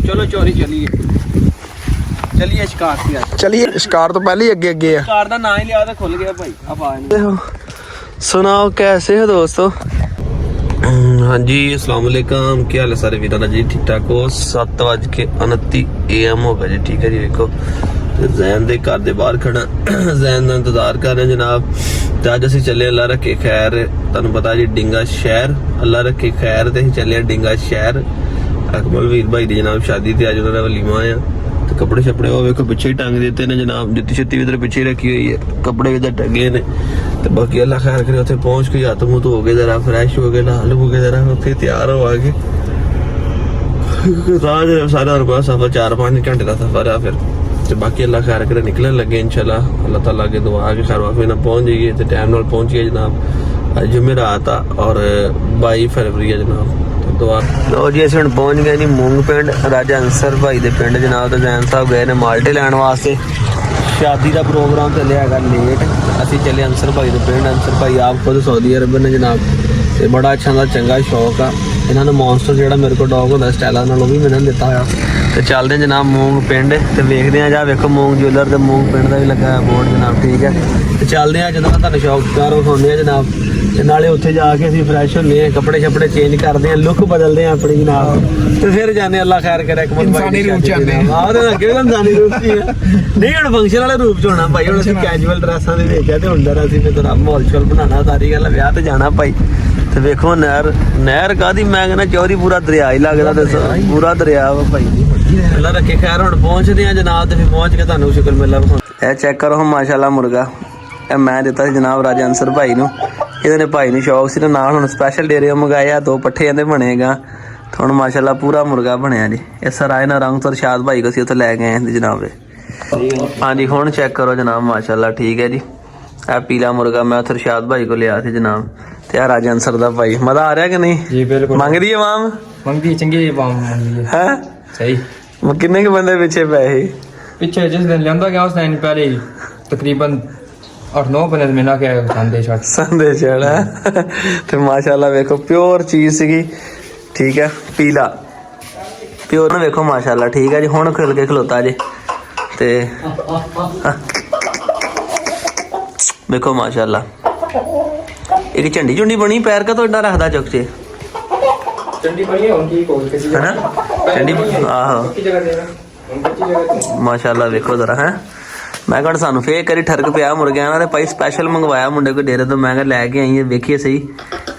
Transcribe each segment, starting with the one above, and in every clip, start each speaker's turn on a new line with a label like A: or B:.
A: चलो चोरी चलिए चलिए शिकार की
B: चलिए शिकार तो पहले ही अगे अगे है।
A: शिकार का ना ही लिया तो खुल गया भाई। अब आ
B: सुनाओ कैसे हो दोस्तों। हाँ जी अस्सलाम वालेकुम, क्या हाल है सारे वीरां दा जी, ठीक ठाक हो। 7:29 AM हो गया जी, ठीक है जी। देखो जैन दे घर दे बाहर खड़ा, जैन दा इंतजार कर रहे हैं जनाब। ते अज असीं चले अल्लाह रखे खैर, तुहानूं पता जी डिंगा शहर, अल्लाह रखे खैर ते असीं चले डिंगा शहर। अकमल वीर भाई दी जनाब शादी ते अज उन्हां दा वलीमा आ। ते कपड़े शपड़े वो वेखो पिछे ही टंग देते ने जनाब, जुत्ती छुत्ती भी इधर पिछे रखी हुई है, कपड़े भी इधर टंगे ने। तो बाकी अल्लाह खैर करे, उत्थे पहुंच के हत्थ मुंह धो के जरा फ्रैश हो गए, नहा लू के जरा उत्थे तैयार हो आके राज सारा सफर 4-5 घंटे का सफर है फिर। तो बाकी अल्लाह खैर करे निकलने लगे इंशाल्लाह, अल्लाह ताला के दुआ के खैर वाफी ना पहुंच जाइए। तो टाइम नाल पहुंचिए जनाब। आज जुमेरात आ और 22 फरवरी है जनाब। लो जी असीं हुण पहुंच गए जी मूंग पिंड, राजा अंसर भाई दे पिंड जनाब। तो जैन साहब गए ने माल्टे लैण वास्ते, शादी का प्रोग्राम चलिया है लेट। असीं चले अंसर भाई दे पिंड। अंसर भाई आप खुद सऊदी अरब ने जनाब, ते बड़ा अच्छा दा चंगा शौक आ इन्होंने। मॉन्स्टर जिहड़ा मेरे को डॉग होंदा स्टाइला नाल वो भी मैंने दिता होया। तो चलते हैं जनाब मूंग पिंड, तो वेखते हैं जा वेखो मूंग ज्वेलर ते मूंग पिंड का भी लगा है बोर्ड जनाब, ठीक है। तो चलते हैं जनाब, तुहानूं शौकदार विखाउने हैं जनाब। ते नाले उत्थे जाके असीं फ्रैश होने हैं, कपड़े शपड़े चेंज करते हैं, लुक बदलते हैं अपनी जनाब। तो फिर जाने अल्लाह खैर करे अकमल भाई अगे भी इंसानी रूप च नहीं हुण फंक्शन वाले रूप च होना भाई। हुण असीं कैजुअल ड्रैसां दे वेखिआ ते हुण जरा असीं फिर माहौल शौल बनाना सारी गल, विआह ते जाना भाई। तो वेखो नहर कादी, मैं कहना चौरी पूरा दरिया ही लगदा, दसो पूरा दरिया वा भाई। अल्लाह रखे खैर हुण पहुंचदे आ जनाब, ते फिर पहुंच के तुहानूं शुक्र मेला विखाउंदे। ए चेक करो माशाअल्लाह मुर्गा, ए मैं दिता सी जनाब राजा अंसर भाई नूं। ਇਹਦੇ ਭਾਈ ਨੂੰ ਸ਼ੌਕ ਸੀ, ਨਾਲ ਹੁਣ ਸਪੈਸ਼ਲ ਡੇਰੇ ਮੰਗਾਏ ਆ, 2 ਪੱਠੇ ਇਹਦੇ ਬਣੇਗਾ। ਹੁਣ ਮਾਸ਼ਾਅੱਲਾ ਪੂਰਾ ਮੁਰਗਾ ਬਣਿਆ ਜੀ। ਇਹ ਸਰਾਏ ਨਾ ਰੰਗ ਤੋਂ ਸ਼ਾਦ ਭਾਈ ਕੋ ਸੀ ਉੱਥੇ ਲੈ ਗਏ ਜੀ ਜਨਾਬ। ਹਾਂਜੀ ਹੁਣ ਚੈੱਕ ਕਰੋ ਜਨਾਬ ਮਾਸ਼ਾਅੱਲਾ, ਠੀਕ ਹੈ ਜੀ। ਇਹ ਪੀਲਾ ਮੁਰਗਾ ਮੈਂ ਉੱਥੇ ਸ਼ਾਦ ਭਾਈ ਕੋ ਲਿਆ ਸੀ ਜਨਾਬ। ਤੇ ਆ ਰਾਜਾ ਅੰਸਰ ਦਾ ਭਾਈ, ਮਜ਼ਾ ਆ ਰਿਹਾ ਕਿ ਨਹੀਂ ਜੀ? ਬਿਲਕੁਲ ਮੰਗਦੀ ਹੈ ਮਾਮ, ਮੰਗਦੀ ਚੰਗੀ ਮਾਮ ਮੰਗਦੀ ਹੈ ਸਹੀ। ਕਿੰਨੇ ਕੁ ਬੰਦੇ ਪਿੱਛੇ ਪੈਸੇ ਪਿੱਛੇ ਜਿਸ ਦਿਨ ਲਿਆਂਦਾ ਗਿਆ ਉਸ ਦਿਨ ਪਹਿਲੇ ਤਕਰੀਬਨ 8-9 बने मिला के संदे छड़ तो माशाल्लाह वेखो प्योर चीज सीगी, ठीक है। पीला प्योर ना वेखो माशाल्लाह, ठीक है जी। हुण खुल के खलोता जी ते वेखो माशाल्लाह। एक झंडी झुंडी बनी, पैर का तो इतना रखदा चुक से झंडी बनी है उनकी कोल के है ना झंडी आहो माशाल्लाह। वेखो जरा है मैं कहा सानू फेर करी ठरक पिया मुर्गियां ना, भाई स्पैशल मंगवाया मुंडे को डेरे तो। मैं कहा लैके आई है वेखिए सही।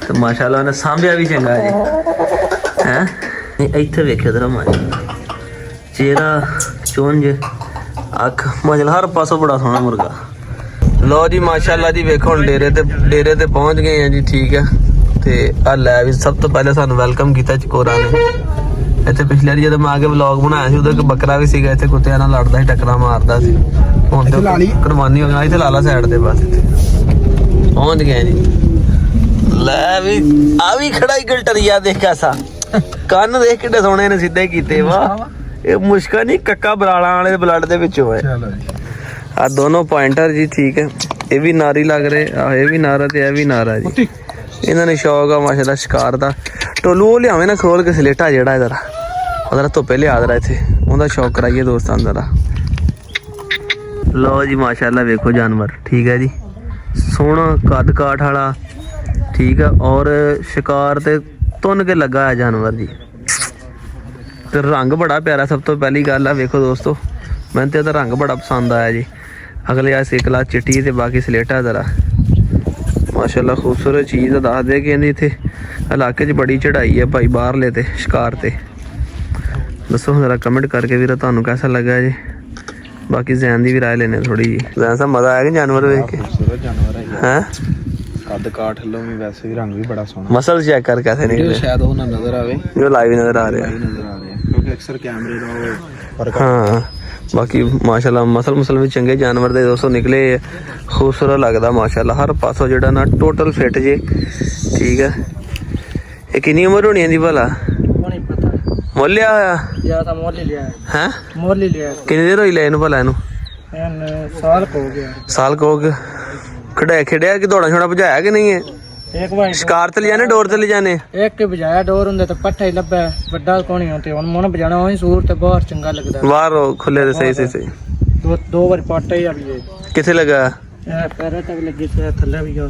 B: तो माशाल्लाह उन्हें सांभिया भी चंगा जी है। इत्थे वेखियो जरा माशाल्लाह, चेहरा चुंझ अख माशाल्लाह हर पासों बड़ा सोहना मुर्गा। लो जी माशाल्लाह जी वेखो हुण डेरे ते पहुंच गए हैं जी, ठीक है। ते आ लै भी सब तो पहले सानू वेलकम किया चकोरा ने। ਇੱਥੇ ਪਿਛਲੇ ਵਾਰੀ ਜਦੋਂ ਮੈਂ ਆ ਕੇ ਵਲੌਗ ਬਣਾਇਆ ਸੀ ਉਦੋਂ ਇੱਕ ਬੱਕਰਾ ਵੀ ਸੀਗਾ ਇੱਥੇ, ਕੁੱਤਿਆਂ ਨਾਲ ਲੜਦਾ ਸੀ, ਟੱਕਰਾਂ ਮਾਰਦਾ ਸੀ। ਹੁਣ ਤੇ ਕੁਰਬਾਨੀ ਹੋ ਗਈ, ਇੱਥੇ ਲਾ ਲਾ ਸਾਈਡ ਤੇ ਬਸ। ਇੱਥੇ ਪਹੁੰਚ ਗਏ ਜੀ। ਲੈ ਵੀ ਆ ਵੀ ਖੜਾ ਹੀ ਗਲਟਰੀਆ ਦੇਖ ਕੈਸਾ, ਕੰਨ ਦੇਖ ਕਿੱਡੇ ਸੋਹਣੇ ਨੇ ਸਿੱਧੇ ਕੀਤੇ। ਵਾਹ ਇਹ ਮੁਸ਼ਕਲ ਨਹੀਂ, ਕੱਕਾ ਬਰਾਲਾਂ ਵਾਲੇ ਬਲੱਡ ਦੇ ਵਿੱਚੋਂ ਹੈ। ਆ ਦੋਨੋਂ ਪੁਆਇੰਟਰ ਜੀ, ਠੀਕ ਹੈ। ਇਹ ਵੀ ਨਾਰੀ ਲੱਗ ਰਹੇ ਆ, ਇਹ ਵੀ ਨਾਰਾ ਤੇ ਇਹ ਵੀ ਨਾਰਾ ਜੀ। ਇਹਨਾਂ ਨੇ ਸ਼ੌਕ ਆ ਮਾਸ਼ਾਅੱਲਾ ਸ਼ਿਕਾਰ ਦਾ। ਟੋਲੂ ਉਹ ਲਿਆਵੇਂ ਨਾ ਖੋਲ ਕੇ ਸਲੇਟਾ ਜਿਹੜਾ ਇਹਦਾ ਉਹਦਾ ਧੁੱਪੇ ਲਿਆ ਦੇਣਾ ਇੱਥੇ, ਉਹਦਾ ਸ਼ੌਕ ਕਰਾਈਏ ਦੋਸਤਾਂ ਦਾ। ਲਓ ਜੀ ਮਾਸ਼ਾਅੱਲਾ ਵੇਖੋ ਜਾਨਵਰ, ਠੀਕ ਹੈ ਜੀ। ਸੋਹਣਾ ਕੱਦ ਕਾਠ ਵਾਲਾ, ਠੀਕ ਹੈ। ਔਰ ਸ਼ਿਕਾਰ ਤੇ ਤੁੰਨ ਕੇ ਲੱਗਾ ਹੈ ਜਾਨਵਰ ਜੀ। ਤੇ ਰੰਗ ਬੜਾ ਪਿਆਰਾ, ਸਭ ਤੋਂ ਪਹਿਲੀ ਗੱਲ ਆ ਵੇਖੋ ਦੋਸਤੋ, ਮੈਨੂੰ ਤੇ ਇਹਦਾ ਰੰਗ ਬੜਾ ਪਸੰਦ ਆਇਆ ਜੀ। ਅਗਲੇ ਆ ਸਿਕਲਾ ਚਿੱਟੀ ਤੇ ਬਾਕੀ ਸਲੇਟਾ ਜ਼ਰਾ माशाल्लाह खूबसूरत चीज़ है। दस दे कि इतने इलाके बड़ी चढ़ाई है भाई बाहरले ते शिकार ते। दसो जरा कमेंट करके भी तुहानू कैसा लगा जी। बाकी जैन की भी राय लेने थोड़ी जी। जैन साहब मजा आया कि जानवर देख के? हैं कद काठ लो भी वैसे भी रंग भी बड़ा सोहना। मसल चेक कर कैसे निकले, शायद वो ना नजर आवे जो लाइव नजर आ रहा है क्योंकि अक्सर कैमरे का फर्क। हाँ बाकी माशाल्लाह मसल भी चंगे जानवर दे दोस्तों निकले, खूबसूरत लगता माशाल्लाह। हर पासों जो ना टोटल फिट जे, ठीक है। ये कितनी उम्र होनी है भला? मोल लिया होया हैं? कितनी देर होई ले भला इनू? साल को हो गया। कढ़ाया खेड़िया कि दौड़ा छोड़ा भजाया कि नहीं है?
C: ਇੱਕ ਵਾਰ
B: ਸ਼ਿਕਾਰ ਤੇ ਲਿਜਾਣੇ ਡੋਰ ਤੇ ਲਿਜਾਣੇ
C: ਇੱਕ ਵਜਾਇਆ ਡੋਰ ਹੁੰਦੇ ਤੇ ਪੱਠਾ ਹੀ ਲੱਭਿਆ ਵੱਡਾ ਕੋਣੀ ਹੁੰਦੇ ਹੁਣ ਮਨ ਵਜਾਣਾ ਉਹੀ ਸੂਰ ਤੇ ਬਾਹਰ ਚੰਗਾ ਲੱਗਦਾ
B: ਬਾਹਰ ਖੁੱਲੇ ਤੇ ਸਹੀ
C: ਦੋ ਵਾਰ ਪੱਟਾ ਹੀ ਆ ਵੀ
B: ਕਿੱਥੇ ਲੱਗਾ
C: ਇਹ ਪੈਰਾਂ ਤੇ ਵੀ ਲੱਗੇ ਤੇ ਥੱਲੇ ਵੀ ਆ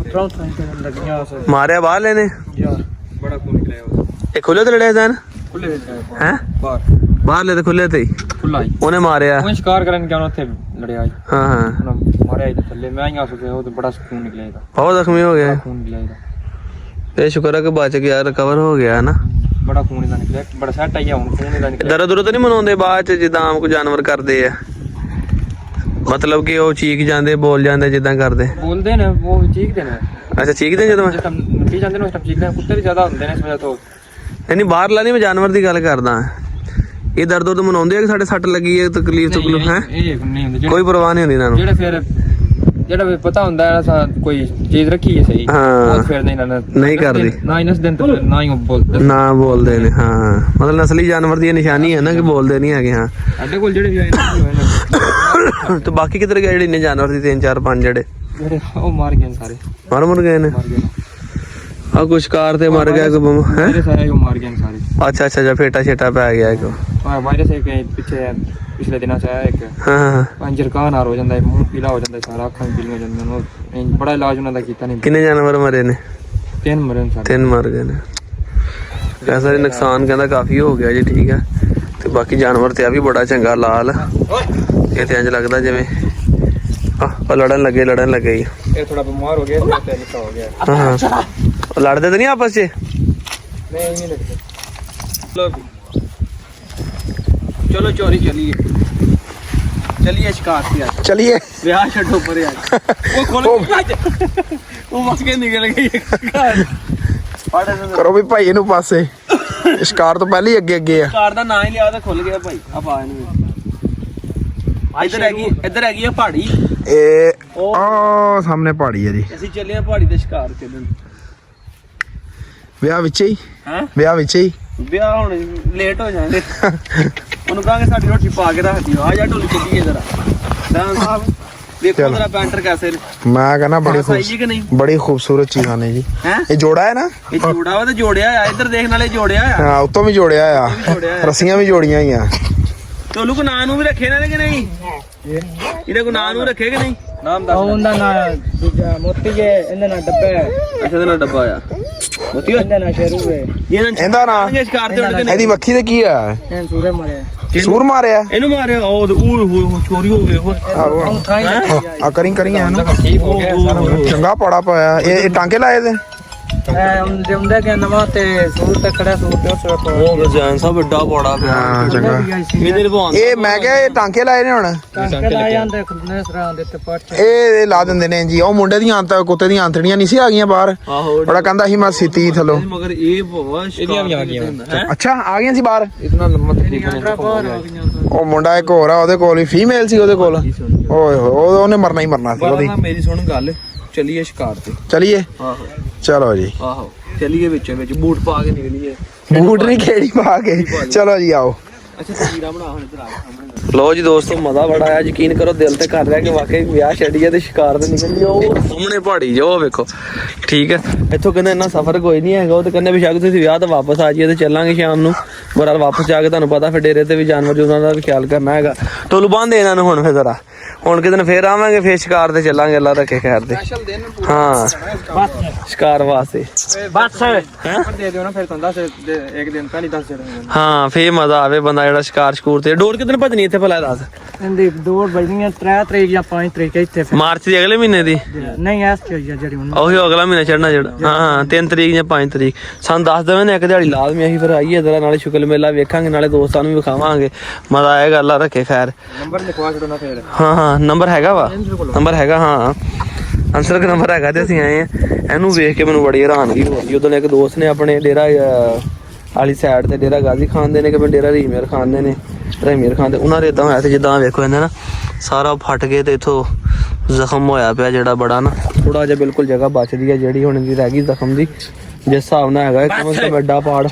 C: ਟਰਾਉਟ ਤੇ ਲੱਗੀਆਂ ਉਸ
B: ਮਾਰਿਆ ਬਾਹਰ ਲੈਨੇ
C: ਯਾਰ
A: ਬੜਾ ਖੂਨ ਨਿਕਲਿਆ ਉਹਦਾ
B: ਇਹ ਖੁੱਲੇ ਤੇ ਲੜਿਆ ਜਾਨ
A: ਖੁੱਲੇ ਵਿੱਚ
B: ਹੈ
A: ਬਾਹਰ
B: ਬਾਹਰ ਲੈ ਤੇ ਖੁੱਲੇ ਤੇ ਹੀ
A: ਖੁੱਲਾ ਹੀ
B: ਉਹਨੇ ਮਾਰਿਆ
A: ਉਹ ਸ਼ਿਕਾਰ ਕਰਨ ਗਿਆ ਉੱਥੇ ਲੜਿਆ ਜੀ
B: ਹਾਂ ਹਾਂ
A: ਉਹਨਾਂ ਮਾਰਿਆ ਇਹਦੇ ਥੱਲੇ ਮੈਂ ਹੀ ਆ ਸੁਕਿਆ ਉਹ ਤੇ ਬੜਾ ਖੂਨ ਨਿਕਲਿਆ ਇਹਦਾ
B: ਬਹੁਤ ਜ਼ਖਮੀ ਹੋ ਗਿਆ
A: ਖੂਨ ਨਿਕਲਿਆ ਇਹਦਾ
B: ਇਹ ਸ਼ੁਕਰ ਹੈ ਕਿ ਬਚ ਗਿਆ ਰਿਕਵਰ ਹੋ ਗਿਆ ਨਾ
A: ਬੜਾ ਖੂਨ ਇਹਦਾ ਨਿਕਲਿਆ ਬੜਾ ਸੈੱਟ ਆਇਆ ਹੁਣ ਖੂਨ ਇਹਦਾ ਨਿਕਲਿਆ
B: ਦਰਦ ਦੁਰਦ ਨਹੀਂ ਮਨਾਉਂਦੇ ਬਾਅਦ ਚ ਜਿੱਦਾਂ ਆਮ ਕੋਈ ਜਾਨਵਰ ਕਰਦੇ ਆ ਮਤਲਬ ਕਿ ਉਹ ਚੀਕ ਜਾਂਦੇ ਬੋਲ ਜਾਂਦੇ ਜਿੱਦਾਂ ਕਰਦੇ
A: ਬੋਲਦੇ ਨੇ ਉਹ ਚੀਕਦੇ ਨੇ
B: ਅੱਛਾ ਚੀਕਦੇ ਜਦੋਂ
A: ਜਿਸ ਟਾਈਮ ਪੀ ਜਾਂਦੇ ਨੇ ਉਸ ਟਾਈਮ ਚੀਕਦੇ ਨੇ ਕੁੱਤੇ ਵੀ ਜ਼ਿਆਦਾ ਹੁੰਦੇ ਨੇ ਇਸ ਵਜ੍ਹਾ ਤੋਂ
B: ਨਹੀਂ ਬਾਹਰਲਾ ਨਹੀਂ ਮੈਂ ਜਾਨਵਰ ਦੀ ਗੱਲ ਕਰਦਾ ਇਹ ਦਰਦ ਦੁਰਦ ਮਨਾਉਂਦੇ ਆ ਕਿ ਸਾਡੇ ਸੱਟ ਲੱਗੀ ਹੈ ਤਕਲੀਫ ਤਕਲੀਫ ਹੈ
A: ਇਹ ਨਹੀਂ ਹੁੰਦੇ
B: ਕੋਈ ਪਰਵਾਹ ਨਹੀਂ ਹੁੰਦੀ ਇਹਨਾਂ ਨੂੰ
A: ਜਿਹੜੇ ਫਿਰ ਜਿਹੜਾ ਵੀ ਪਤਾ ਹੁੰਦਾ ਹੈ ਕੋਈ ਚੀਜ਼ ਰੱਖੀ ਹੈ ਸਹੀ
B: ਹਾਂ।
A: ਉਹ ਫਿਰ ਨਹੀਂ
B: ਨਹੀਂ ਕਰਦੀ।
A: ਨਾ ਇਹਨਾਂ ਦਿਨ ਤੇ ਨਾ ਹੀ ਉਹ ਬੋਲਦੇ
B: ਨਾ ਬੋਲਦੇ ਨੇ ਹਾਂ ਮਤਲਬ ਨਸਲੀ ਜਾਨਵਰ ਦੀ ਇਹ ਨਿਸ਼ਾਨੀ ਹੈ ਨਾ ਕਿ ਬੋਲਦੇ ਨਹੀਂ ਹੈਗੇ ਹਾਂ
A: ਸਾਡੇ ਕੋਲ ਜਿਹੜੇ ਵੀ ਆਏ ਨੇ
B: ਤੇ ਬਾਕੀ ਕਿੱਧਰ ਗਏ ਜਿਹੜੇ ਇੰਨੇ ਜਾਨਵਰ ਦੀ 3 4 5 ਜਿਹੜੇ
A: ਜਿਹੜੇ ਉਹ ਮਾਰ ਗਏ ਨੇ ਸਾਰੇ
B: ਮਰ ਗਏ ਨੇ
A: ਮਾਰ ਗਏ ਨੇ
B: ਆ ਕੁਛ ਕਾਰ ਤੇ ਮਰ ਗਿਆ ਕੋਈ ਹੈ
A: ਜਿਹੜੇ ਸਾਰੇ ਉਹ ਮਾਰ ਗਏ ਨੇ ਸਾਰੇ
B: ਅੱਛਾ ਜਾਂ ਫੇਟਾ ਛੇਟਾ ਪੈ ਗਿਆ ਇੱਕ
A: ਵਾਇਰਸ ਇੱਕ ਪਿੱਛੇ ਪਿਛਲੇ ਦਿਨਾਂ ਚ ਆਇਆ ਇੱਕ
B: ਹਾਂ
A: ਪੰਜਰ ਕਾਨਾਰ ਹੋ ਜਾਂਦਾ ਹੈ ਮੂੰਹ ਪੀਲਾ ਹੋ ਜਾਂਦਾ ਹੈ ਸਾਰਾ ਅੱਖਾਂ ਵੀ ਪੀਲੀਆਂ ਹੋ ਜਾਂਦੀਆਂ ਨੇ ਉਹ ਬੜਾ ਇਲਾਜ ਉਹਨਾਂ ਦਾ ਕੀਤਾ ਨਹੀਂ
B: ਕਿੰਨੇ ਜਾਨਵਰ ਮਰੇ ਨੇ
A: 3 ਮਰੇ ਨੇ ਸਾਰੇ
B: 3 ਮਰ ਗਏ ਨੇ ਵੈਸੇ ਨੁਕਸਾਨ ਕਹਿੰਦਾ ਕਾਫੀ ਹੋ ਗਿਆ ਜੀ ਠੀਕ ਹੈ ਤੇ ਬਾਕੀ ਜਾਨਵਰ ਤੇ ਆ ਵੀ ਬੜਾ ਚੰਗਾ ਲਾਲ ਇਹ ਤੇ ਇੰਜ ਲੱਗਦਾ ਜਿਵੇਂ ਉਹ ਲੜਨ ਲੱਗੇ ਜੀ
A: ਇਹ ਥੋੜਾ ਬਿਮਾਰ ਹੋ ਗਿਆ ਤੇ ਨਿੱਕਾ ਹੋ ਗਿਆ
B: ਹਾਂ ਉਹ ਲੜਦੇ ਤਾਂ ਨਹੀਂ ਆਪਸ 'ਚ
A: ਨਹੀਂ ਨਹੀਂ ਲੱਗਦਾ ਚਲੋ ਚੋਰੀ ਚਲੀਏ ਸ਼ਿਕਾਰ ਤੇ ਅੱਜ
B: ਚਲਿਏ
A: ਵਿਆਹ ਛੱਡੋ ਪਰੇ ਅੱਜ ਉਹ ਖੋਲ ਉਹ ਮਸ ਕੇ ਨਿਕਲ ਗਈ
D: ਕਰੋ ਵੀ ਭਾਈ ਇਹਨੂੰ ਪਾਸੇ ਸ਼ਿਕਾਰ ਤੋਂ ਪਹਿਲਾਂ ਹੀ ਅੱਗੇ ਆ
A: ਕਾਰ ਦਾ ਨਾਂ ਹੀ ਲਿਆ ਤਾਂ ਖੁੱਲ ਗਿਆ ਭਾਈ ਆ ਪਾ ਇਹਨੂੰ ਇੱਧਰ ਹੈਗੀ ਆ ਪਹਾੜੀ
D: ਇਹ ਆ ਸਾਹਮਣੇ ਪਹਾੜੀ ਹੈ ਜੀ
A: ਅਸੀਂ ਚੱਲੇ ਆ ਪਹਾੜੀ ਤੇ ਸ਼ਿਕਾਰ ਖੇਡਣ
D: ਵਿਆਹ ਵਿੱਚ ਹੀ
A: ਹੈ
D: ਵਿਆਹ ਵਿੱਚ ਹੀ
A: ਵਿਆਹ ਹੁਣ ਲੇਟ ਹੋ ਜਾਣਗੇ ਉਹਨੂੰ ਕਹਾਂਗੇ ਸਾਡੀ ਰੋਟੀ ਪਾ ਕੇ ਰੱਖ ਦਿਓ ਆ ਜਾ ਢੋਲੀ ਚੱਲੀਏ ਜਰਾ ਦਾਨ ਸਾਹਿਬ ਦੇਖੋ ਜਰਾ ਪੈਂਟਰ ਕੈਸੇ
D: ਮੈਂ ਕਹਿੰਦਾ
A: ਸਹੀ ਕਿ ਨਹੀਂ
D: ਬੜੀ ਖੂਬਸੂਰਤ ਚੀਜ਼ਾਂ ਨੇ ਜੀ
A: ਹੈ
D: ਇਹ ਜੋੜਾ ਹੈ ਨਾ
A: ਇਹ ਜੋੜਾ ਵਾ ਤੇ ਜੋੜਿਆ ਆ ਇੱਧਰ ਦੇਖ ਨਾਲੇ ਜੋੜਿਆ ਆ
D: ਹਾਂ ਉੱਤੋਂ ਵੀ ਜੋੜਿਆ ਆ ਰੱਸੀਆਂ ਵੀ ਜੋੜੀਆਂ ਹੀ ਆ
A: ਟੋਲੂ ਕੋ ਨਾਂ ਨੂੰ ਵੀ ਰੱਖੇ ਨਾ ਕਿ ਨਹੀਂ ਇਹਦੇ ਕੋ ਨਾਂ ਨੂੰ ਰੱਖੇ ਕਿ ਨਹੀਂ ਨਾਮ ਦੱਸ
C: ਉਹਦਾ ਨਾ ਦੂਜਾ ਮੋਤੀ ਜੇ ਇਹਦਾ ਨਾ ਡੱਬਾ ਹੈ
A: ਅੱਛਾ ਇਹਦਾ ਡੱਬਾ ਆ ਮੋਤੀ
C: ਇਹਦਾ ਨਾ ਸ਼ੇਰੂ ਹੈ
D: ਇਹਦਾ ਨਾਂ
A: ਸ਼ਿਕਾਰ ਤੇ ਉੱਡ ਕੇ
D: ਇਹਦੀ ਵੱਖੀ ਤੇ ਕੀ ਆ
C: ਇਹ ਸੂਰੇ ਮਰਿਆ
D: ਸੂਰ ਮਾਰਿਆ
A: ਇਹਨੂੰ ਮਾਰਿਆ ਉਹ ਚੋਰੀ ਹੋ ਗਏ ਉਹ
C: ਉਹ ਥਾਈ
D: ਆ ਕਰੀ ਇਹਨੂੰ
A: ਠੀਕ ਹੋ ਗਿਆ
D: ਚੰਗਾ ਪੜਾ ਪਾਇਆ ਇਹ ਟਾਂਕੇ ਲਾਏ ਤੇ
C: ਇਹ ਹੁੰਦਾ ਕਿ ਨਵਾਂ ਤੇ ਸੂਰ ਤੇ ਖੜਾ ਸੂਰ ਤੇ ਉਸ ਵੇਲੇ
B: ਉਹ ਗਜਾਨ ਸਾਹਿਬ ਵੱਡਾ ਬੋੜਾ ਪਿਆ
D: ਹਾਂ ਚੰਗਾ
B: ਇਹਦੇ ਲਵਾਉਣ
D: ਇਹ ਮੈਂ ਕਿਹਾ ਇਹ ਟਾਂਕੇ ਲਾਏ ਨੇ ਹੁਣ
C: ਟਾਂਕੇ ਲਾ ਜਾਂਦੇ ਖੁੱਲਨੇ ਸਰਾਂ ਦੇ ਤੇ ਪੱਟ
D: ਇਹ ਲਾ ਦਿੰਦੇ ਨੇ ਜੀ ਉਹ ਮੁੰਡੇ ਦੀਆਂ ਆਂਤਾਂ ਕੁੱਤੇ ਦੀਆਂ ਆਂਤੜੀਆਂ ਨਹੀਂ ਸੀ ਆ ਗਈਆਂ ਬਾਹਰ
B: ਆਹੋ
D: ਬੜਾ ਕਹਿੰਦਾ ਸੀ ਮੈਂ ਸਿੱਤੀ ਥੱਲੋਂ
B: ਮਗਰ ਇਹ ਭਵਾ
A: ਇਹਦੀਆਂ ਵੀ ਆ ਗਈਆਂ
D: ਅੱਛਾ ਆ ਗਈਆਂ ਸੀ ਬਾਹਰ
A: ਇਤਨਾ ਲੰਮਾ ਤਕਰੀਬਨ
D: ਉਹ ਮੁੰਡਾ ਇੱਕ ਹੋਰ ਆ ਉਹਦੇ ਕੋਲ ਵੀ ਫੀਮੇਲ ਸੀ ਉਹਦੇ ਕੋਲ ਓਏ ਹੋਏ ਉਹਨੇ ਮਰਨਾ ਹੀ ਮਰਨਾ ਸੀ ਉਹਦੀ
A: ਮੇਰੀ ਸੁਣ ਗੱਲ ਚੱਲੀਏ ਸ਼ਿਕਾਰ ਤੇ
D: ਚਲਿਏ
A: ਆਹੋ
D: ਚਲੋ ਜੀ
A: ਆਹੋ ਚੱਲੀਏ ਵਿੱਚ ਬੂਟ ਪਾ ਕੇ ਨਿਕਲੀਏ
D: ਬੂਟ ਨਹੀਂ ਖੇੜੀ ਪਾ ਕੇ ਚਲੋ ਜੀ ਆਓ
A: ਅੱਛਾ ਤਸਵੀਰਾਂ ਬਣਾ ਹੁਣ ਇੱਧਰ ਆ ਸਾਹਮਣੇ
B: ਲੋ ਜੀ ਦੋਸਤੋ ਮਜ਼ਾ ਬੜਾ ਆਇਆ ਯਕੀਨ ਕਰੋ ਦਿਲ ਤੇ ਕਰ ਰਿਹਾ ਕਿ ਵਾਕਈ ਵਿਆਹ ਛੱਡੀਏ ਤੇ ਸ਼ਿਕਾਰ ਤੇ ਨਿਕਲੀਏ ਉਹ ਸਾਹਮਣੇ ਪਹਾੜੀ ਜੋ ਵੇਖੋ ਠੀਕ ਹੈ ਇੱਥੋਂ ਕਹਿੰਦੇ ਇੰਨਾ ਸਫ਼ਰ ਕੋਈ ਨਹੀਂ ਹੈਗਾ ਉਹ ਤੇ ਕਹਿੰਦੇ ਬੇਸ਼ੱਕ ਤੁਸੀਂ ਵਿਆਹ ਤੋਂ ਵਾਪਸ ਆ ਜਾਈਏ ਤੇ ਚੱਲਾਂਗੇ ਸ਼ਾਮ ਨੂੰ ਬਰਾਰ ਵਾਪਸ ਜਾ ਕੇ ਤੁਹਾਨੂੰ ਪਤਾ ਫਿਰ ਡੇਰੇ ਤੇ ਵੀ ਜਾਨਵਰ ਜੁਨਾਂ ਦਾ ਵੀ ਖਿਆਲ ਕਰਨਾ ਹੈਗਾ ਟੋਲੂ ਬੰਨ੍ਹ ਦੇ ਇਹਨਾਂ ਨੂੰ ਹੁਣ ਫਿਰ ਜ਼ਰਾ ਹੁਣ ਕਿਤੇ ਫੇਰ ਆਵਾਂਗੇ ਫੇਰ ਸ਼ਿਕਾਰ ਤੇ ਚੱਲਾਂਗੇ ਅੱਲਾ ਰੱਖੇ ਖੈਰ ਦੇ ਹਾਂ ਸ਼ਿਕਾਰ ਵਾਸਤੇ
C: ਬਸ
A: ਦੇ ਦਿਓ ਨਾ ਫਿਰ ਤੁਹਾਨੂੰ ਦੱਸ ਇੱਕ ਦਿਨ ਪਹਿਲਾਂ ਦੱਸ ਦਿਓ
B: ਹਾਂ ਫੇਰ ਮਜ਼ਾ ਆਵੇ ਬੰਦਾ ਜਿਹੜਾ ਸ਼ਿਕਾਰ ਸ਼ਕੂਰ ਤੇ ਡੋਰ ਕਿਤੇ ਭਜਣੀ ਇੱਥੇ ਭਲਾ ਦੱਸ
C: ਇਹਦੀ ਦੌੜ ਵੱਜਣੀਆਂ 3 ਤਰੀਕ ਜਾਂ 5 ਤਰੀਕ ਇੱਥੇ ਫਿਰ
B: ਮਾਰਚ ਦੀ ਅਗਲੇ ਮਹੀਨੇ ਦੀ
C: ਨਹੀਂ ਐਸ ਤੇ ਹੋਈ ਆ ਜਿਹੜੀ ਹੁਣ
B: ਉਹੀ ਅਗਲਾ ਮਹੀਨਾ ਚੜਨਾ ਜਿਹੜਾ ਹਾਂ 3 ਤਰੀਕ ਜਾਂ 5 ਤਰੀਕ ਸਾਨੂੰ ਦੱਸ ਦੇਵੇ ਨੇ ਇੱਕ ਦਿਹਾੜੀ ਲਾਜ਼ਮੀ ਅਸੀਂ ਫਿਰ ਆਈਏ ਜਰਾ ਨਾਲੇ ਸ਼ੁਕਲ ਮੇਲਾ ਵੇਖਾਂਗੇ ਨਾਲੇ ਦੋਸਤਾਂ ਨੂੰ ਵੀ ਵਿਖਾਵਾਂਗੇ ਮਜ਼ਾ ਆਏਗਾ ਅੱਲਾ ਰੱਖੇ ਖੈਰ
A: ਨੰਬਰ ਲਿਖਵਾ ਛੱਡੋ ਨਾ ਫਿਰ
B: ਹਾਂ ਨੰਬਰ ਹੈਗਾ ਵਾ ਨੰਬਰ ਹੈਗਾ ਹਾਂ ਅੰਸਰ ਦਾ ਨੰਬਰ ਹੈਗਾ ਤੇ ਅਸੀਂ ਆਏ ਆ ਇਹਨੂੰ ਵੇਖ ਕੇ ਮੈਨੂੰ ਬੜੀ ਹੈਰਾਨਗੀ ਹੋ ਰਹੀ ਉਦੋਂ ਇੱਕ ਦੋਸਤ ਨੇ ਆਪਣੇ ਡੇਰਾ ਵਾਲੀ ਸਾਈਡ ਤੇ ਡੇਰਾ ਗਾਜ਼ੀ ਖਾਨ ਦੇ ਨੇ ਕਿ ਡੇਰਾ ਰੀਮੇਰ ਖਾਨ ਦੇ ਨੇ ਰਹੀਮੇਰ ਖਾਨ ਦੇ ਉਹਨਾਂ ਦੇ ਇਦਾਂ ਹੋਇਆ ਤੇ ਜਿੱਦਾਂ ਵੇਖੋ ਇਹਨੇ ਨਾ ਸਾਰਾ ਫਟ ਗਏ ਤੇ ਇਥੋਂ ਜ਼ਖਮ ਹੋਇਆ ਪਿਆ ਜਿਹੜਾ ਬੜਾ ਨਾ ਥੋੜਾ ਜਿਹਾ ਬਿਲਕੁਲ ਜਗ੍ਹਾ ਬਚਦੀ ਹੈ ਜਿਹੜੀ ਹੁਣ ਦੀ ਰਹਿ ਗਈ ਜ਼ਖਮ ਦੀ ਜਿਸ ਹਿਸਾਬ ਨਾਲ ਹੈਗਾ ਕਮ ਸੇ ਕਮ ਵੱਡਾ ਪਾੜ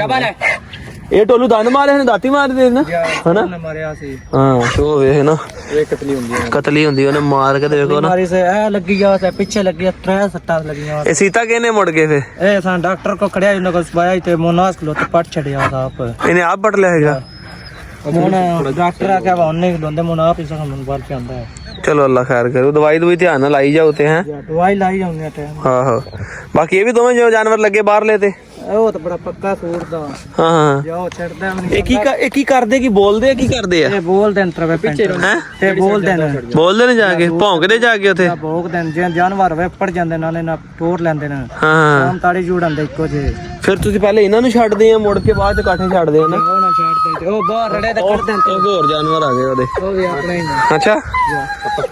B: ਇਹ ਟੋਲੂ ਦੰਦ ਮਾਰੇ ਨੇ ਦਾਤੀ ਮਾਰ ਦੇ ਨਾ ਹਨਾ
C: ਮਾਰਿਆ ਸੀ
B: ਹਾਂ ਸ਼ੋ ਵੇਖ ਨਾ
A: ਇਹ ਕਤਲੀ ਹੁੰਦੀ ਹੈ
B: ਕਤਲੀ ਹੁੰਦੀ ਉਹਨੇ ਮਾਰ ਕੇ ਤੇ ਵੇਖੋ ਨਾ
C: ਮਾਰੀ ਸੇ ਇਹ ਲੱਗੀ ਆ ਤੇ ਪਿੱਛੇ ਲੱਗੀ 3 ਸੱਟਾਂ ਲੱਗੀਆਂ
B: ਇਹ ਸੀਤਾ ਕਿਹਨੇ ਮੁੜ ਗਏ ਫੇ
C: ਇਹ ਸਾਂ ਡਾਕਟਰ ਕੋ ਖੜਿਆ ਇਹਨਾਂ ਕੋਲ ਸਵਾਇਆ ਤੇ ਮੋਨਾਸ ਖਲੋ ਤੇ ਪੱਟ ਛੜਿਆ ਆਪ
B: ਇਹਨੇ ਆਪ ਪਟ ਲਿਆ ਹੈਗਾ
C: ਹੁਣ ਡਾਕਟਰ ਆ ਕੇ ਉਹਨੇ ਖਲੋਂਦੇ ਮੋਨ ਆਪ ਹੀ ਸਾਨੂੰ ਬਾਲ ਕੇ ਆਂਦਾ ਹੈ
B: ਚਲੋ ਅੱਲਾ ਖੈਰ ਕਰੂ ਦਵਾਈ ਦਵਾਈ ਧਿਆਨ ਨਾਲ ਲਾਈ ਜਾਓ ਤੇ ਹੈ
C: ਦਵਾਈ ਲਾਈ ਜਾਂਦੇ ਆ ਟਾਈਮ
B: ਆਹੋ ਬਾਕੀ ਇਹ ਵੀ ਦੋਵੇਂ ਜੋ ਜਾਨਵਰ ਲੱਗੇ ਬਾਹਰਲੇ ਤੇ
C: ਉਹ ਤਾਂ ਬੜਾ ਪੱਕਾ ਸੂਰ ਦਾ
B: ਹਾਂ ਹਾਂ
C: ਜੋ ਛੱਡਦਾ
B: ਇਹ ਕੀ ਕਰਦੇ ਕੀ ਬੋਲਦੇ ਆ ਕੀ ਕਰਦੇ ਆ
C: ਇਹ ਬੋਲਦੇ ਨੇ ਤਰਵੇ ਪਿੱਛੇ
B: ਹੈ
C: ਤੇ ਬੋਲਦੇ ਨੇ
B: ਬੋਲਦੇ ਨੇ ਜਾ ਕੇ ਭੌਂਕਦੇ ਜਾ ਕੇ ਉੱਥੇ
C: ਭੋਗਦੇ ਨੇ ਜੇ ਜਾਨਵਰ ਵੇਪੜ ਜਾਂਦੇ ਨਾਲੇ ਨਾ ਟੋਰ ਲੈਂਦੇ ਨੇ
B: ਹਾਂ
C: ਆਮ ਤਾੜੀ ਜੂੜਾਂਦੇ ਇੱਕੋ ਜੇ
B: ਫਿਰ ਤੁਸੀਂ ਪਹਿਲੇ ਇਹਨਾਂ ਨੂੰ ਛੱਡਦੇ ਆ ਮੁੜ ਕੇ ਬਾਅਦ ਚ ਕਾਠੇ ਛੱਡਦੇ ਆ ਨਾ
C: ਉਹ ਨਾ ਛੱਡਦੇ ਤੇ ਉਹ ਬਾਹਰ ਰੜੇ ਤੇ ਕੱਢਦੇ ਨੇ
B: ਇੱਕ ਹੋਰ ਜਾਨਵਰ ਆ ਗਏ ਉਹਦੇ
C: ਉਹ ਵੀ ਆਪਣੇ ਹੀ ਨੇ
B: ਅੱਛਾ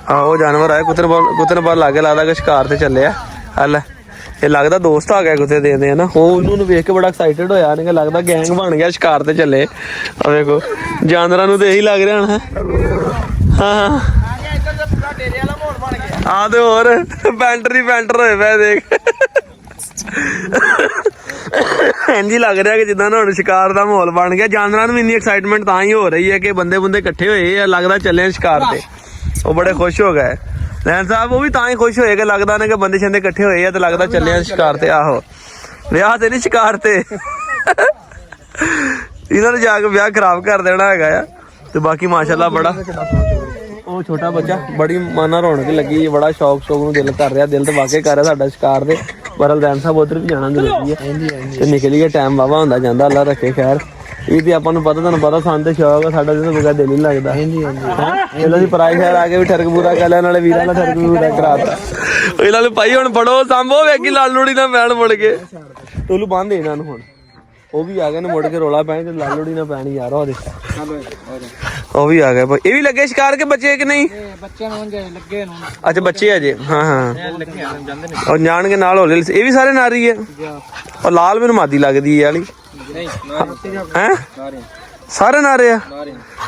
B: ਹਾਂ ਉਹ ਜਾਨਵਰ ਆਏ ਕੁੱਤੇ ਬਾਹਰ ਲਾਗੇ ਲੱਗਦਾ ਕਿ ਸ਼ਿਕਾਰ ਤੇ ਚੱਲੇ ਆ ਹਲ ਇਹ ਲੱਗਦਾ ਦੋਸਤ ਆ ਗਿਆ ਕੁੱਤੇ ਦੇ ਨਾ ਉਹ ਉਹਨੂੰ ਵੇਖ ਕੇ ਬੜਾ ਐਕਸਾਈਟਡ ਹੋਇਆ ਨੇ ਕਿ ਲੱਗਦਾ ਗੈਂਗ ਬਣ ਗਿਆ ਸ਼ਿਕਾਰ ਤੇ ਚੱਲੇ ਆ ਵੇਖੋ ਜਾਨਵਰਾਂ ਨੂੰ ਤੇ ਇਹੀ ਲੱਗ ਰਿਹਾ ਹੁਣ ਹਾਂ ਆ ਤੇ ਹੋਰ ਪੈਂਟਰ ਹੋਏ ਪਏ ਦੇਖ ਇੰਝ ਹੀ ਲੱਗ ਰਿਹਾ ਕਿ ਜਿੱਦਾਂ ਨਾ ਹੁਣ ਸ਼ਿਕਾਰ ਦਾ ਮਾਹੌਲ ਬਣ ਗਿਆ ਜਾਨਵਰਾਂ ਨੂੰ ਇੰਨੀ ਐਕਸਾਈਟਮੈਂਟ ਤਾਂ ਹੀ ਹੋ ਰਹੀ ਹੈ ਕਿ ਬੰਦੇ ਇਕੱਠੇ ਹੋਏ ਆ ਲੱਗਦਾ ਚੱਲੇ ਸ਼ਿਕਾਰ ਤੇ ਉਹ ਬੜੇ ਖੁਸ਼ ਹੋ ਗਏ ਲੈਣ ਸਾਹਿਬ ਉਹ ਵੀ ਤਾਂ ਹੀ ਖੁਸ਼ ਹੋਏਗਾ ਲੱਗਦਾ ਨਾ ਕਿ ਬੰਦੇ ਛੰਦੇ ਇਕੱਠੇ ਹੋਏ ਆ ਤੇ ਲੱਗਦਾ ਚੱਲੇ ਆ ਸ਼ਿਕਾਰ ਤੇ ਆਹੋ ਵਿਆਹ ਤੇ ਨਹੀਂ ਸ਼ਿਕਾਰ ਤੇ ਇਹਨਾਂ ਨੇ ਜਾ ਕੇ ਵਿਆਹ ਖਰਾਬ ਕਰ ਦੇਣਾ ਹੈਗਾ ਆ ਤੇ ਬਾਕੀ ਮਾਸ਼ਾਅੱਲਾ ਬੜਾ ਉਹ ਛੋਟਾ ਬੱਚਾ ਬੜੀ ਮਨ ਰੌਣਕ ਲੱਗੀ ਬੜਾ ਸ਼ੌਕ ਨੂੰ ਦਿਲ ਕਰ ਰਿਹਾ ਦਿਲ ਤੇ ਵਾਕਈ ਕਰ ਰਿਹਾ ਸਾਡਾ ਸ਼ਿਕਾਰ ਦੇ ਬਰਲਦੈਨ ਸਾਹਿਬ ਉਧਰ ਵੀ ਜਾਣਾ ਜ਼ਰੂਰੀ ਹੈ ਤੇ ਨਿਕਲੀਏ ਟਾਈਮ ਵਾਵਾ ਹੁੰਦਾ ਜਾਂਦਾ ਅੱਲਾ ਰੱਖੇ ਖੈਰ ਇਹ ਤੇ ਆਪਾਂ ਨੂੰ ਪਤਾ ਤੁਹਾਨੂੰ ਪਤਾ ਸਾਨੂੰ ਤੇ ਸ਼ੌਕ ਆ ਸਾਡਾ ਜਿਹਨੂੰ ਬਗੈਰ ਦਿਲ ਨਹੀਂ ਲੱਗਦਾ ਇਹਨਾਂ ਦੀ ਪਰਾਈ ਖੈਰ ਆ ਕੇ ਵੀ ਠਰਕ ਪੂਰਾ ਕਰ ਲਿਆ ਨਾਲੇ ਵੀਰਾਂ ਦਾ ਠਰਕ ਪੂਰਾ ਕਰਾਤਾ ਇਹਨਾਂ ਨੂੰ ਭਾਈ ਹੁਣ ਫੜੋ ਸਾਂਭੋ ਵੇਖੀ ਲਾਲੂੜੀ ਨਾ ਪੈਣ ਮੁੜ ਕੇ ਟੋਲੂ ਬੰਦ ਇਹਨਾਂ ਨੂੰ ਹੁਣ ਉਹ ਵੀ ਆ ਗਏ ਨੇ ਮੁੜ ਕੇ ਰੋਲਾ ਪੈਣ ਤੇ ਲਾਲੂੜੀ ਨਾ ਪੈਣੀ ਯਾਰ ਉਹਦੇ ਉਹ ਵੀ ਆ ਗਏ ਭਾਈ ਇਹ ਵੀ ਲੱਗੇ ਸ਼ਿਕਾਰ ਕੇ ਬੱਚੇ ਕਿ ਨਹੀਂ
C: ਬੱਚਿਆਂ ਨੂੰ ਲੱਗੇ ਨੂੰ
B: ਅੱਛਾ ਬੱਚੇ ਅਜੇ ਹਾਂ ਹਾਂ ਔਰ ਜਾਣਗੇ ਨਾਲ ਹੋਲੇ ਇਹ ਵੀ ਸਾਰੇ ਨਾਰੀ ਹੈ ਔਰ ਲਾਲ ਮੈਨੂੰ ਮਾਦੀ ਲੱਗਦੀ ਹੈ ਵਾਲੀ ਹੈ ਸਾਰੇ ਨਾਰੇ ਆ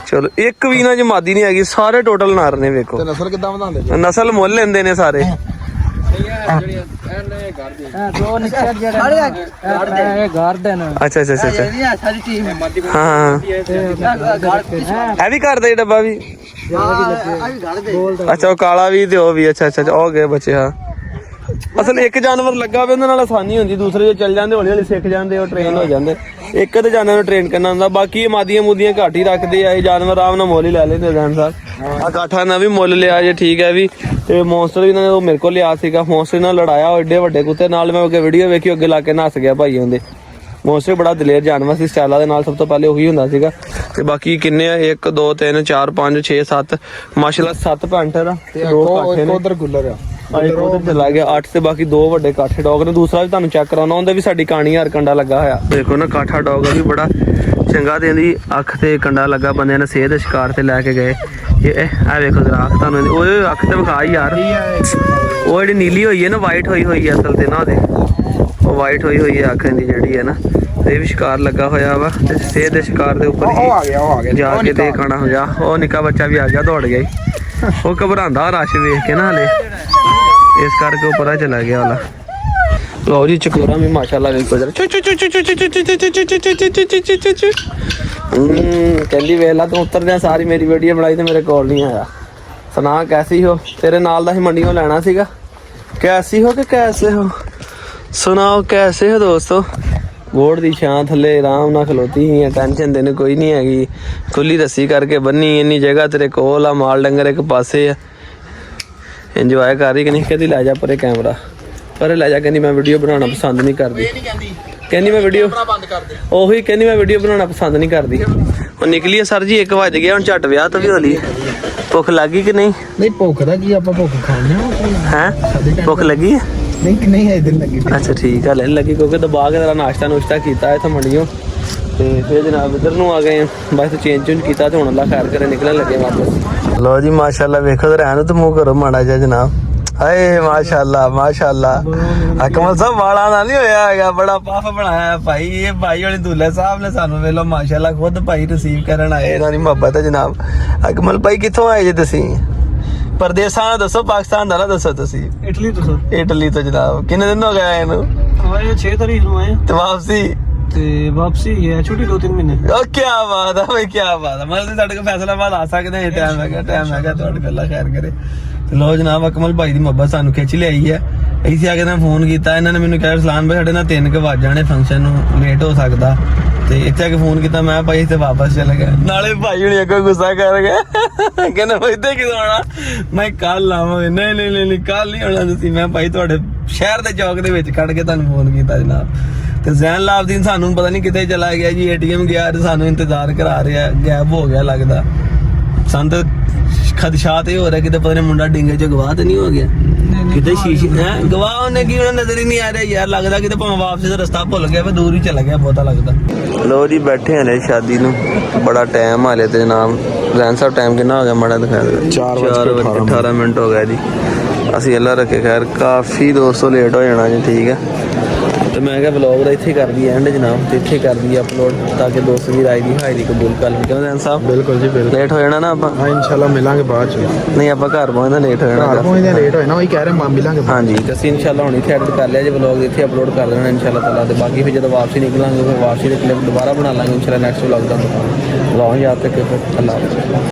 B: ਚਲੋ ਇੱਕ ਵੀ ਨਾ ਜਮਾਦੀ ਨਹੀਂ ਹੈਗੀ ਸਾਰੇ ਟੋਟਲ ਨਾਰ ਨੇ ਵੇਖੋ
D: ਨਸਲ ਕਿੱਦਾਂ ਵਧਾਉਂਦੇ
B: ਨਸਲ ਮੁੱਲ ਲੈਂਦੇ ਨੇ ਸਾਰੇ
C: ਦੋ ਨਿੱਕੇ ਜਿਹੜੇ ਇਹ ਗਾਰਡਨ
B: ਅੱਛਾ
C: ਸਾਰੀ ਟੀਮ
B: ਹਾਂ ਇਹ ਵੀ ਕਰਦੇ ਡੱਬਾ ਵੀ ਅੱਛਾ ਉਹ ਕਾਲਾ ਵੀ ਤੇ ਉਹ ਵੀ ਅੱਛਾ ਉਹ ਗਏ ਬੱਚੇ ਹਾਂ ਅਸਲ ਇੱਕ ਜਾਨਵਰ ਲੱਗਾ ਹੋਵੇ ਉਹਦੇ ਨਾਲ ਆਸਾਨੀ ਹੁੰਦੀ ਦੂਸਰੇ ਜੇ ਚੱਲ ਜਾਂਦੇ ਹੌਲੀ ਹੌਲੀ ਸਿੱਖ ਜਾਂਦੇ ਉਹ ਟ੍ਰੇਨ ਹੋ ਜਾਂਦੇ ਇੱਕ ਤੇ ਜਾਨਵਰ ਨੂੰ ਟ੍ਰੇਨ ਕਰਨਾ ਹੁੰਦਾ ਬਾਕੀ ਇਹ ਮਾਦੀਆਂ ਮੁੱਦੀਆਂ ਘੱਟ ਹੀ ਰੱਖਦੇ ਆ ਇਹ ਜਾਨਵਰ ਆਰਾਮ ਨਾਲ ਮੁੱਲ ਹੀ ਲੈ ਲੈਂਦੇ ਜਾਨ ਸਾਹਿਬ ਆ ਕਾਠਾ ਨਾਲ ਵੀ ਮੁੱਲ ਲਿਆ ਜੇ ਠੀਕ ਹੈ ਵੀ ਤੇ ਮੌਨਸਟਰ ਵੀ ਇਹਨਾਂ ਨੇ ਉਹ ਮੇਰੇ ਕੋਲ ਲਿਆ ਸੀਗਾ ਮੌਨਸਟਰ ਨਾਲ ਲੜਾਇਆ ਉਹ ਏਡੇ ਵੱਡੇ ਕੁੱਤੇ ਨਾਲ ਮੈਂ ਅੱਗੇ ਵੀਡੀਓ ਵੇਖੀ ਅੱਗੇ ਲਾ ਕੇ ਨੱਸ ਗਿਆ ਭਾਈ ਉਹਦੇ ਮੌਨਸਟਰ ਬੜਾ ਦਲੇਰ ਜਾਨਵਰ ਸੀ ਸਟਾਲਾ ਦੇ ਨਾਲ ਸਭ ਤੋਂ ਪਹਿਲੇ ਉਹੀ ਹੁੰਦਾ ਸੀਗਾ ਤੇ ਬਾਕੀ ਕਿੰਨੇ ਆ 1 2 3 4 5 6 7 ਮਾਸ਼ਾਅੱਲਾ 7 ਪੈਂਟਰ ਆ ਤੇ 2 ਕਾਠੇ ਨੇ
D: ਉਧਰ ਗੁੱਲਰ ਆ
B: ਉਧਰ ਚਲਾ ਗਿਆ 8 ਤੇ ਬਾਕੀ 2 ਵੱਡੇ ਕਾਠੇ ਡੌਗ ਨੇ ਦੂਸਰਾ ਵੀ ਤੁਹਾਨੂੰ ਚੈੱਕ ਕਰਾਉਣਾ ਉਹਦੇ ਵੀ ਸਾਡੀ ਕਹਾਣੀ ਹਰ ਕੰਡਾ ਲੱਗਾ ਹੋਇਆ ਦੇਖੋ ਨਾ ਕਾਠਾ ਡੌਗ ਵੀ ਬੜਾ ਚੰਗਾ ਤੇ ਇਹਦੀ ਅੱਖ ਤੇ ਕੰਡਾ ਲੱਗਾ ਬੰਦਿਆਂ ਨੇ ਸੇਧ ਸ਼ਿਕਾਰ ਤੇ ਲੈ ਕੇ ਗਏ ਇਹ ਆ ਵੇਖੋ ਜਰਾ ਤੁਹਾਨੂੰ ਓਏ ਅੱਖ ਤੇ ਵਿਖਾ ਯਾਰ ਉਹ ਜਿਹੜੀ ਨੀਲੀ ਹੋਈ ਹੈ ਨਾ ਵਾਈਟ ਹੋਈ ਹੈ ਅਸਲ ਤੇ ਨਾ ਉਹਦੇ ਉਹ ਵਾਈਟ ਹੋਈ ਹੈ ਅੱਖ ਦੀ ਜਿਹੜੀ ਹੈ ਨਾ ਇਹ ਵੀ ਸ਼ਿਕਾਰ ਲੱਗਾ ਹੋਇਆ ਵਾ ਤੇ ਸੇਧ ਦੇ ਸ਼ਿਕਾਰ ਦੇ ਉੱਪਰ
D: ਉਹ ਆ ਗਿਆ
B: ਜਾ ਕੇ ਤੇ ਖਾਣਾ ਹੋ ਜਾ ਉਹ ਨਿੱਕਾ ਬੱਚਾ ਵੀ ਆ ਗਿਆ ਦੌੜ ਗਿਆ ਉਹ ਘਬਰਾਉਂਦਾ ਰਸ਼ ਵੇਖ ਕੇ ਨਾ ਹਲੇ ਇਸ ਕਰਕੇ ਉਹ ਪਤਾ ਚਲਾ ਗਿਆ ਵਾਲਾ ਲਓ ਜੀ ਚਕੋਰਾ ਵੀ ਮਾਸ਼ਾਅੱਲਾ ਵੇਖੋ ਜਰਾ ਕਹਿੰਦੀ ਵੇਲਾ ਤੂੰ ਉਤਰਦਿਆਂ ਸਾਰੀ ਮੇਰੀ ਵੀਡੀਓ ਬਣਾਈ ਤੇ ਮੇਰੇ ਕੋਲ ਨਹੀਂ ਆਇਆ ਸੁਣਾ ਕੈਸੀ ਹੋ ਤੇਰੇ ਨਾਲ ਦਾ ਹੀ ਮੰਡੀੋਂ ਲੈਣਾ ਸੀਗਾ ਕੈਸੀ ਹੋ ਕਿ ਕੈਸੇ ਹੋ ਸੁਣਾਓ ਕੈਸੇ ਹੋ ਦੋਸਤੋ ਬੋਰਡ ਦੀ ਛਾਂ ਥੱਲੇ ਆਰਾਮ ਨਾਲ ਖਲੋਤੀ ਹੈ ਟੈਨਸ਼ਨ ਦੇਣ ਕੋਈ ਨਹੀਂ ਹੈਗੀ ਖੁੱਲੀ ਰੱਸੀ ਕਰਕੇ ਬੰਨੀ ਇੰਨੀ ਜਗ੍ਹਾ ਤੇਰੇ ਕੋਲ ਆ ਮਾਲ ਡੰਗਰ ਇੱਕ ਪਾਸੇ ਆ ਇੰਜੋਏ ਕਰ ਰਹੀ ਕਿ ਨਹੀਂ ਕਹਿੰਦੀ ਲੈ ਜਾ ਪਰੇ ਕੈਮਰਾ ਪਰ ਲੈ ਜਾ ਕਹਿੰਦੀ ਮੈਂ ਵੀਡੀਓ ਬਣਾਉਣਾ ਪਸੰਦ ਨਹੀਂ ਕਰਦੀ ਕਹਿੰਦੀ ਮੈਂ ਵੀਡੀਓ ਉਹੀ ਕਹਿੰਦੀ ਮੈਂ ਵੀਡੀਓ ਬਣਾਉਣਾ ਪਸੰਦ ਨਹੀਂ ਕਰਦੀ ਉਹ ਨਿਕਲੀ ਸਰ ਜੀ 1 ਵਜ ਗਿਆ ਹੁਣ ਝੱਟ ਵਿਆਹ ਤੋਂ ਵੀ ਹੋਲੀ ਭੁੱਖ ਲੱਗੀ ਕਿ ਨਹੀਂ
D: ਭੁੱਖ ਦਾ ਕੀ ਆਪਾਂ ਭੁੱਖ ਖਾਣੇ
B: ਹੈ ਭੁੱਖ ਲੱਗੀ ਹੈ
D: ਨਹੀਂ ਹੈ ਇਧਰ ਲੱਗੀ
B: ਅੱਛਾ ਠੀਕ ਆ ਲੈ ਲੱਗੀ ਕਿਉਂਕਿ ਦਬਾ ਕੇ ਤੇਰਾ ਨਾਸ਼ਤਾ ਕੀਤਾ ਇੱਥੇ ਮੰਡੀਓ ਤੇ ਫਿਰ ਜਨਾਬ ਇੱਧਰ ਨੂੰ ਆ ਗਏ ਬਸ ਚੇਂਜ ਕੀਤਾ ਤੇ ਹੁਣ ਅੱਲਾ ਖੈਰ ਕਰੇ ਨਿਕਲਣ ਲੱਗੇ ਵਾਪਸ ਲੋ ਜੀ ਮਾਸ਼ਾਅੱਲਾ ਵੇਖੋ ਤੇ ਰਹਿਣ ਤੇ ਮੂੰਹ ਕਰੋ ਮਾੜਾ ਜਿਹਾ ਜਨਾਬ ਹਾਏ ਮਾਸ਼ਾਅੱਲਾ ਅਕਮਲ ਸਾਹਿਬ ਵਾਲਾ ਦਾ ਨਹੀਂ ਹੋਇਆ ਹੈਗਾ ਬੜਾ ਪਫ ਬਣਾਇਆ ਭਾਈ ਇਹ ਭਾਈ ਵਾਲੀ ਦੁੱਲੇ ਸਾਹਿਬ ਨੇ ਸਾਨੂੰ ਵੇਲੋ ਮਾਸ਼ਾਅੱਲਾ ਖੁਦ ਭਾਈ ਰਿਸੀਵ ਕਰਨ ਆਏ ਇਹਨਾਂ ਦੀ ਮੁਹੱਬਤ ਹੈ ਜਨਾਬ ਅਕਮਲ ਭਾਈ ਕਿੱਥੋਂ ਆਏ ਜੇ ਤੁਸੀਂ ਪਰਦੇਸਾਂ ਦਾ ਦੱਸੋ ਪਾਕਿਸਤਾਨ ਦਾ ਨਾ ਦੱਸੋ ਤੁਸੀਂ
C: ਇਟਲੀ ਤੋਂ
B: ਇਟਲੀ ਤੋਂ ਜਨਾਬ ਕਿੰਨੇ ਦਿਨ ਹੋ ਗਏ ਆਏ ਨੂੰ
C: ਆਏ 6 ਤਾਰੀਖ ਨੂੰ ਆਏ
B: ਤੇ ਵਾਪਸੀ
A: ਤੇ ਵਾਪਸੀ ਹੈ ਛੁੱਟੀ 2-3 ਮਹੀਨੇ
B: ਉਹ ਕੀ ਬਾਤ ਆ ਬਈ, ਕੀ ਬਾਤ ਆ। ਮਤਲਬ ਸਾਡੇ ਕੋਲ ਫੈਸਲਾ ਬਾਅਦ ਆ ਸਕਦੇ ਹਾਂ। ਟਾਈਮ ਹੈਗਾ ਤੁਹਾਡੇ ਪਹਿਲਾਂ ਖੈਰ ਕਰੇ। ਤੇ ਲੋ ਜਨਾਬ, ਅਕਮਲ ਭਾਈ ਦੀ ਮੁਹੱਬਤ ਸਾਨੂੰ ਖਿੱਚ ਲਿਆਈ ਹੈ। ਇੱਥੇ ਆ ਕੇ ਮੈਂ ਫੋਨ ਕੀਤਾ, ਇਹਨਾਂ ਨੇ ਮੈਨੂੰ ਕਿਹਾ ਸਲਾਨ ਭਾਈ ਸਾਡੇ ਨਾਲ 3 ਵਜ ਜਾਣੇ, ਫੰਕਸ਼ਨ ਨੂੰ ਲੇਟ ਹੋ ਸਕਦਾ। ਤੇ ਇੱਥੇ ਆ ਕੇ ਫੋਨ ਕੀਤਾ, ਮੈਂ ਭਾਈ ਇੱਥੇ ਵਾਪਸ ਚਲਾ ਗਿਆ। ਨਾਲੇ ਭਾਈ ਹੁਣੀ ਅੱਗੋਂ ਗੁੱਸਾ ਕਰ ਗਿਆ, ਕਹਿੰਦਾ ਭਾਈ ਇੱਥੇ ਕਿਦੋਂ ਆਉਣਾ? ਮੈਂ ਕੱਲ ਆਵਾਂਗੇ। ਨਹੀਂ ਕੱਲ ਨਹੀਂ ਆਉਣਾ ਤੁਸੀਂ। ਮੈਂ ਭਾਈ ਤੁਹਾਡੇ ਸ਼ਹਿਰ ਦੇ ਚੌਕ ਦੇ ਵਿੱਚ ਖੜ ਕੇ ਤੁਹਾਨੂੰ ਫੋਨ ਕੀਤਾ ਜਨਾਬ। ਤੇ ਜ਼ੈਨ ਲਾਬਦੀਨ ਸਾਨੂੰ ਪਤਾ ਨਹੀਂ ਕਿੱਥੇ ਚਲਾ ਗਿਆ ਜੀ, ATM ਗਿਆ ਤੇ ਸਾਨੂੰ ਇੰਤਜ਼ਾਰ ਕਰਾ ਰਿਹਾ, ਗਾਇਬ ਹੋ ਗਿਆ ਲੱਗਦਾ। ਸਾਨੂੰ ਤਾਂ ਖਦਸ਼ਾਤ ਇਹ ਹੋ ਰਿਹਾ ਕਿਤੇ ਪਤਾ ਨਹੀਂ ਮੁੰਡਾ ਡਿੰਗੇ ਚ ਗਵਾਹ ਤੇ ਨਹੀਂ ਹੋ ਗਿਆ, ਕਿਤੇ ਸ਼ੀਸ਼ੇ ਹੈ ਗਵਾਹ ਉਹਨੇ ਕੀ ਉਹਨਾਂ ਨਜ਼ਰ ਹੀ ਨਹੀਂ ਆ ਰਿਹਾ ਯਾਰ। ਲੱਗਦਾ ਕਿਤੇ ਭਾਵੇਂ ਵਾਪਸ ਦਾ ਰਸਤਾ ਭੁੱਲ ਗਿਆ, ਫਿਰ ਦੂਰ ਹੀ ਚਲਾ ਗਿਆ, ਬਹੁਤਾ ਲੱਗਦਾ। ਲੋ ਜੀ ਬੈਠੇ ਹਲੇ ਸ਼ਾਦੀ ਨੂੰ, ਬੜਾ ਟਾਈਮ ਹਾਲੇ ਤੇ ਜਨਾਬ। ਜ਼ੈਨ ਸਾਹਿਬ ਟਾਈਮ ਕਿੰਨਾ ਹੋ ਗਿਆ ਮਾੜਾ ਦਿਖਾ ਦਿਓ। 4:18 ਮਿੰਟ ਹੋ ਗਿਆ ਜੀ। ਅਸੀਂ ਅੱਲਾ ਰੱਖੇ ਖੈਰ, ਕਾਫੀ ਦੋਸਤੋ ਲੇਟ ਹੋ ਜਾਣਾ ਜੀ, ਠੀਕ ਹੈ। ਤੇ ਮੈਂ ਕਿਹਾ ਵਲੌਗ ਦਾ ਇੱਥੇ ਕਰ ਦਈਏ ਐਂਡ ਜਨਾਬ, ਤੇ ਇੱਥੇ ਕਰ ਦਈਏ ਅਪਲੋਡ ਤਾਂ ਕਿ ਦੋਸਤ ਵੀ ਰਾਜ ਦੀ ਹਾਜ਼ਰੀ ਕਬੂਲ ਕਰ ਲੈਣ। ਕਿਉਂ ਜ਼ੈਨ ਸਾਹਿਬ?
D: ਬਿਲਕੁਲ ਜੀ ਬਿਲਕੁਲ।
B: ਲੇਟ ਹੋ ਜਾਣਾ ਨਾ ਆਪਾਂ?
D: ਹਾਂ ਇਨਸ਼ਾਅੱਲਾ ਮਿਲਾਂਗੇ ਬਾਅਦ ਚ।
B: ਨਹੀਂ ਆਪਾਂ ਘਰ ਪਹੁੰਚਦਾ ਲੇਟ ਹੋ ਜਾਣਾ।
D: ਘਰ ਪਹੁੰਚਦੇ ਲੇਟ ਹੋਏ ਨਾ, ਉਹੀ ਕਹਿ ਰਹੇ ਮਿਲਾਂਗੇ।
B: ਹਾਂਜੀ ਤੇ ਅਸੀਂ ਇਨਸ਼ਾਅੱਲਾ ਹੁਣ ਇੱਥੇ ਐਡਿਟ ਕਰ ਲਿਆ ਜੀ ਵਲੌਗ, ਇੱਥੇ ਅਪਲੋਡ ਕਰ ਦੇਣਾ ਇਨਸ਼ਾਅੱਲਾ ਤਾਲਾ। ਤੇ ਬਾਕੀ ਫਿਰ ਜਦੋਂ ਵਾਪਸੀ ਨਿਕਲਾਂਗੇ ਫਿਰ ਵਾਪਸੀ ਦੇ ਕਲਿੱਪ ਦੁਬਾਰਾ ਬਣਾ ਲਾਂਗੇ ਇਨਸ਼ਾਅੱਲਾ ਨੈਕਸਟ ਵਲੌਗ ਦਾ। ਵਲੌਗ ਯਾਦ ਰੱਖਿਓ ਫਿਰ। ਅੱਲਾ ਹਾਫਿਜ਼।